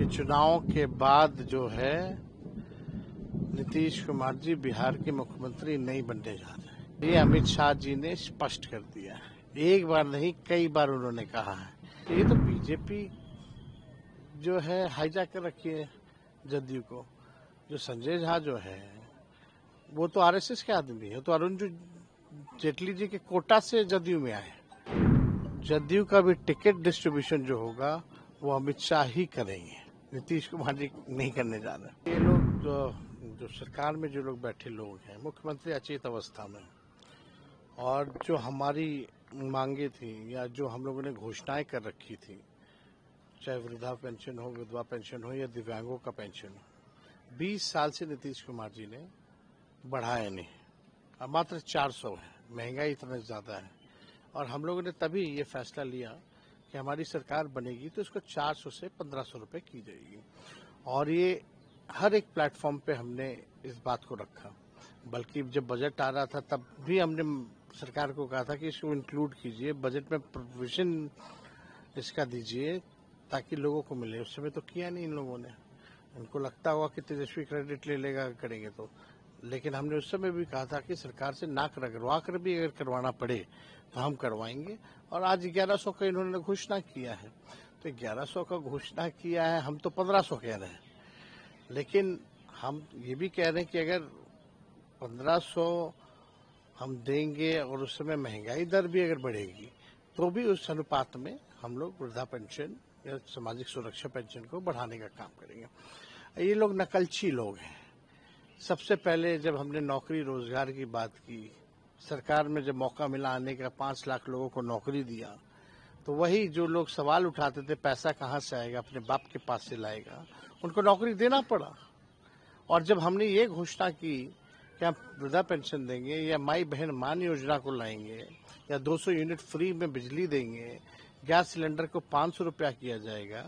कि चुनाव के बाद जो है नीतीश कुमार जी बिहार के मुख्यमंत्री नहीं बनने जा रहे। ये अमित शाह जी ने स्पष्ट कर दिया है, एक बार नहीं कई बार उन्होंने कहा है। तो ये तो बीजेपी जो है हाईजैक कर रखी है जदयू को। जो संजय झा जो है वो तो आरएसएस के आदमी है, तो अरुण जेटली जी के कोटा से जदयू में आए। जदयू का भी टिकट डिस्ट्रीब्यूशन जो होगा वो अमित शाह ही करेंगे, नीतीश कुमार जी नहीं करने जा रहे। ये लोग जो सरकार में जो लोग बैठे लोग हैं, मुख्यमंत्री अचेत अवस्था में, और जो हमारी मांगे थी या जो हम लोगों ने घोषणाएं कर रखी थी, चाहे वृद्धा पेंशन हो, विधवा पेंशन हो या दिव्यांगों का पेंशन हो, 20 साल से नीतीश कुमार जी ने बढ़ाया नहीं। अब मात्र 400 है, महंगाई इतना ज्यादा है, और हम लोगों ने तभी ये फैसला लिया कि हमारी सरकार बनेगी तो इसको 400 से 1500 रुपए की जाएगी। और ये हर एक प्लेटफॉर्म पे हमने इस बात को रखा। बल्कि जब बजट आ रहा था तब भी हमने सरकार को कहा था कि इसको इंक्लूड कीजिए, बजट में प्रोविजन इसका दीजिए ताकि लोगों को मिले। उस समय तो किया नहीं इन लोगों ने, उनको लगता हुआ कि तेजस्वी क्रेडिट ले लेगा करेंगे तो। लेकिन हमने उस समय भी कहा था कि सरकार से नाक रगड़वा कर भी अगर करवाना पड़े तो हम करवाएंगे। और आज 1100 का इन्होंने घोषणा किया है, तो 1100 का घोषणा किया है, हम तो 1500 कह रहे हैं। लेकिन हम ये भी कह रहे हैं कि अगर 1500 हम देंगे और उस समय महंगाई दर भी अगर बढ़ेगी तो भी उस अनुपात में हम लोग वृद्धा पेंशन या सामाजिक सुरक्षा पेंशन को बढ़ाने का काम करेंगे। ये लोग नकलची लोग हैं। सबसे पहले जब हमने नौकरी रोजगार की बात की, सरकार में जब मौका मिला आने का, 5 लाख लोगों को नौकरी दिया, तो वही जो लोग सवाल उठाते थे पैसा कहाँ से आएगा, अपने बाप के पास से लाएगा, उनको नौकरी देना पड़ा। और जब हमने ये घोषणा की कि हम वृद्धा पेंशन देंगे या माई बहन मान योजना को लाएंगे या 200 यूनिट फ्री में बिजली देंगे, गैस सिलेंडर को 500 रुपया किया जाएगा,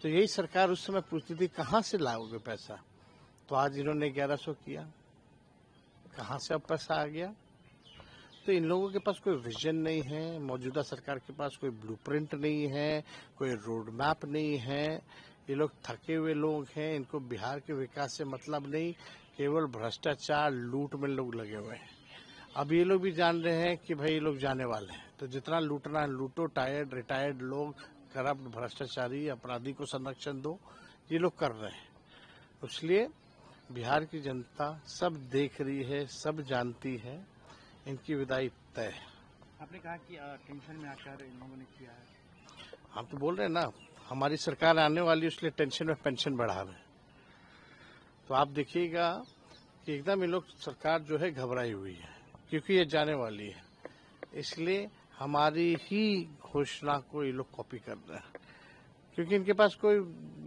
तो यही सरकार उस समय पूछती थी कहाँ से लाओगे पैसा। तो आज इन्होंने 1100 किया, कहाँ से अब पैसा आ गया। तो इन लोगों के पास कोई विजन नहीं है, मौजूदा सरकार के पास कोई ब्लूप्रिंट नहीं है, कोई रोड मैप नहीं है। ये लोग थके हुए लोग हैं, इनको बिहार के विकास से मतलब नहीं, केवल भ्रष्टाचार लूट में लोग लगे हुए हैं। अब ये लोग भी जान रहे हैं कि भाई ये लोग जाने वाले हैं, तो जितना लूटना है लूटो। टायर्ड रिटायर्ड लोग, करप्ट भ्रष्टाचारी अपराधी को संरक्षण दो, ये लोग कर रहे हैं। इसलिए बिहार की जनता सब देख रही है, सब जानती है, इनकी विदाई तय है। आपने कहा कि टेंशन में आकर इन लोगों ने किया है। हम तो बोल रहे हैं ना, हमारी सरकार आने वाली, इसलिए टेंशन में पेंशन बढ़ा रहे हैं। तो आप देखिएगा कि एकदम ये लोग सरकार जो है घबराई हुई है, क्योंकि ये जाने वाली है। इसलिए हमारी ही घोषणा को ये लोग कॉपी कर रहे हैं, क्योंकि इनके पास कोई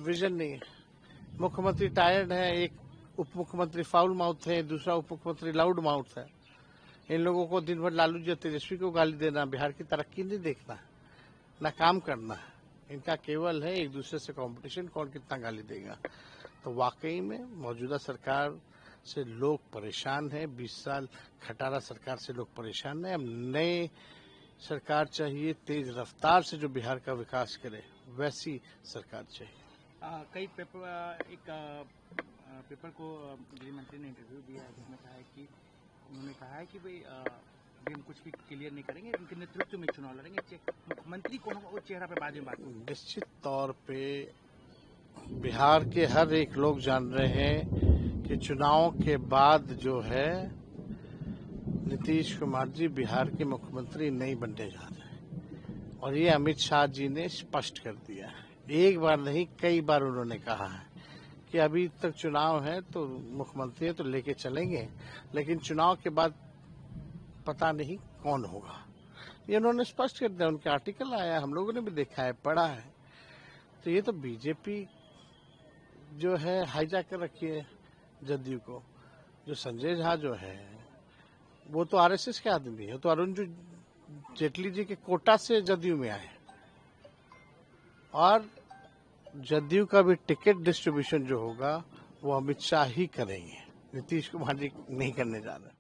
विजन नहीं है। मुख्यमंत्री टायर्ड है, एक उप मुख्यमंत्री फाउल माउथ है, दूसरा उप मुख्यमंत्री लाउड माउथ है। इन लोगों को दिन भर लालू जी तेजस्वी को गाली देना, बिहार की तरक्की नहीं देखना, ना काम करना है। इनका केवल है एक दूसरे से कंपटीशन, कौन कितना गाली देगा। तो वाकई में मौजूदा सरकार से लोग परेशान हैं। 20 साल खटारा सरकार से लोग परेशान हैं। अब नए सरकार चाहिए, तेज रफ्तार से जो बिहार का विकास करे, वैसी सरकार चाहिए। कई पेपर को गृह मंत्री ने इंटरव्यू दिया है, जिसमें कहा है कि उन्होंने कहा है कि भाई अभी हम कुछ भी क्लियर नहीं करेंगे, इनके नेतृत्व में चुनाव लड़ेंगे, मुख्यमंत्री कौन होगा वो चेहरा पे बाद में बात। निश्चित तौर पे बिहार के हर एक लोग जान रहे हैं कि चुनाव के बाद जो है नीतीश कुमार जी बिहार के मुख्यमंत्री नहीं बनने जा रहे। और ये अमित शाह जी ने स्पष्ट कर दिया है, एक बार नहीं कई बार उन्होंने कहा है कि अभी तक चुनाव है तो मुख्यमंत्री है तो लेके चलेंगे, लेकिन चुनाव के बाद पता नहीं कौन होगा। ये उन्होंने स्पष्ट कर दिया, उनके आर्टिकल आया, हम लोगों ने भी देखा है, पढ़ा है। तो ये तो बीजेपी जो है हाईजैक कर रखी है जदयू को। जो संजय झा जो है वो तो आरएसएस के आदमी है, तो अरुण जेटली जी के कोटा से जदयू में आए। और जदयू का भी टिकट डिस्ट्रीब्यूशन जो होगा वो अमित शाह ही करेंगे, नीतीश कुमार जी नहीं करने जा रहे।